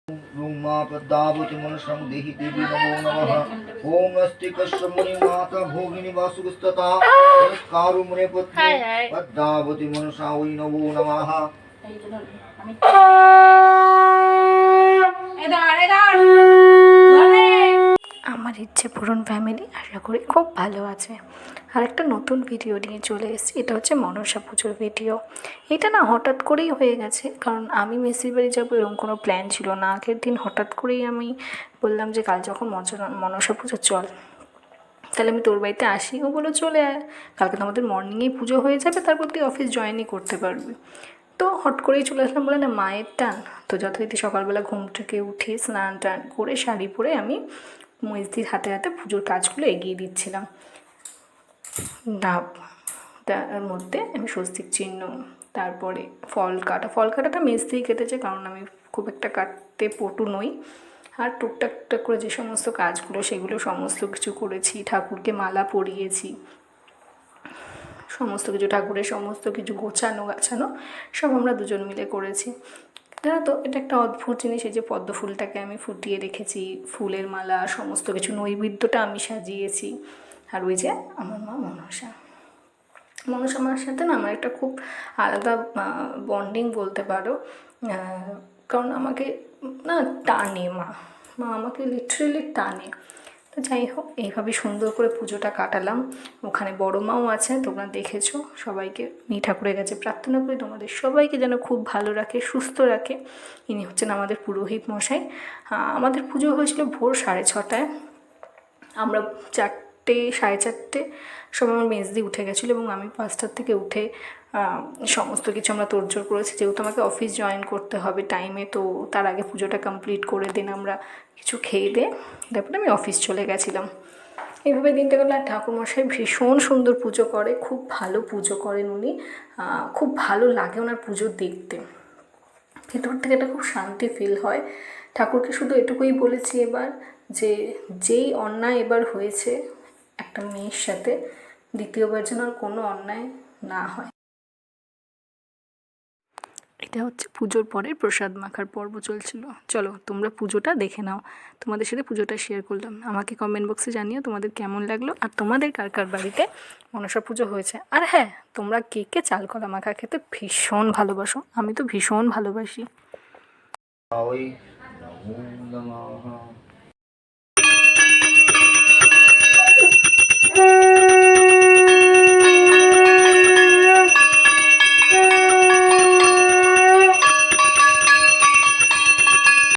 रूमा पद्मावती मनसं देहि देवी नमो नमः। ओम अस्ति कश्यप मुनि माता भोगिनी वासुस्तता नमस्कारु मुने पत्नी पद्मावती मनसा वै नमो नमः। আমার ইচ্ছে পূরণ ফ্যামিলি আশা করি খুব ভালো আছে। আর একটা নতুন ভিডিও নিয়ে চলে এসেছি। এটা হচ্ছে মনসা পুজোর ভিডিও। এটা না হঠাৎ করেই হয়ে গেছে, কারণ আমি মেসির বাড়ি যাবো এরকম কোনো প্ল্যান ছিল না। আগের দিন হঠাৎ করেই আমি বললাম যে কাল যখন মনসা পুজো চল, তাহলে আমি তোর বাড়িতে আসি। ও বলো চলে আয়, কালকে তো আমাদের মর্নিংয়েই পুজো হয়ে যাবে, তারপর তুই অফিস জয়েনই করতে পারবি। তো হট করেই চলে আসলাম, বলে না মায়ের টান। তো যথারীতি সকালবেলা ঘুম থেকে উঠে স্নান টান করে শাড়ি পরে আমি মহিষদির হাতে হাতে পুজোর কাজগুলো এগিয়ে দিচ্ছিলাম। তার মধ্যে আমি স্বস্তিক চিহ্ন, তারপরে ফল কাটাটা মেজদিই কেটেছে, কারণ আমি খুব একটা কাটতে পটু নই। আর টুকটাক করে যে সমস্ত কাজগুলো সেগুলো সমস্ত কিছু করেছি। ঠাকুরকে মালা পরিয়েছি, সমস্ত কিছু ঠাকুরের সমস্ত কিছু গোছানো গাছানো সব আমরা দুজন মিলে করেছি। জানো তো এটা একটা অদ্ভুত জিনিস, এই যে পদ্ম ফুলটাকে আমি ফুটিয়ে রেখেছি, ফুলের মালা সমস্ত কিছু, নৈবেদ্যটা আমি সাজিয়েছি। আর ওই যে আমার মা মনসা মার সাথে না আমার একটা খুব আলাদা বন্ডিং বলতে পারো। কারণ আমাকে না টানে মা আমাকে লিটারেলি টানে। তো যাই হোক, এইভাবে সুন্দর করে পুজোটা কাটালাম। ওখানে বড় মাও আছে, তোমরা দেখেছো। সবাইকে ঠাকুরের কাছে প্রার্থনা করি তোমাদের সবাইকে যেন খুব ভালো রাখে, সুস্থ রাখে। ইনি হচ্ছেন আমাদের পুরোহিত মশাই। আমাদের পুজো হয়েছিল ভোর 6:30টায়। আমরা 4:30 সময় আমার মেজদি উঠে গেছিলো এবং আমি 5টার থেকে উঠে সমস্ত কিছু আমরা তোড়জোড় করেছি, যেহেতু আমাকে অফিস জয়েন করতে হবে টাইমে। তো তার আগে পুজোটা কমপ্লিট করে দিন আমরা কিছু খেয়ে দিয়ে, তারপরে আমি অফিস চলে গেছিলাম। এইভাবে দিনটা গেল। আর ঠাকুরমশাই ভীষণ সুন্দর পুজো করে, খুব ভালো পুজো করেন উনি। খুব ভালো লাগে ওনার পুজো দেখতে, ভেতর থেকে একটা খুব শান্তি ফিল হয়। ঠাকুরকে শুধু এটুকুই বলেছি এবার, যে যেই অন্যায় এবার হয়েছে একটা মেয়ের সাথে, দ্বিতীয়বার যেন আর কোনো অন্যায় না হয়। এটা হচ্ছে পুজোর পরে প্রসাদ মাখার পর্ব চলছিল। চলো তোমরা পুজোটা দেখে নাও, তোমাদের সাথে পুজোটা শেয়ার করলাম। আমাকে কমেন্ট বক্সে জানিও তোমাদের কেমন লাগলো, আর তোমাদের কার কার বাড়িতে মনসা পুজো হয়েছে। আর হ্যাঁ, তোমরা কে কে চাল কলা মাখা খেতে ভীষণ ভালোবাসো, আমি তো ভীষণ ভালোবাসি। ওই নমো নমঃ।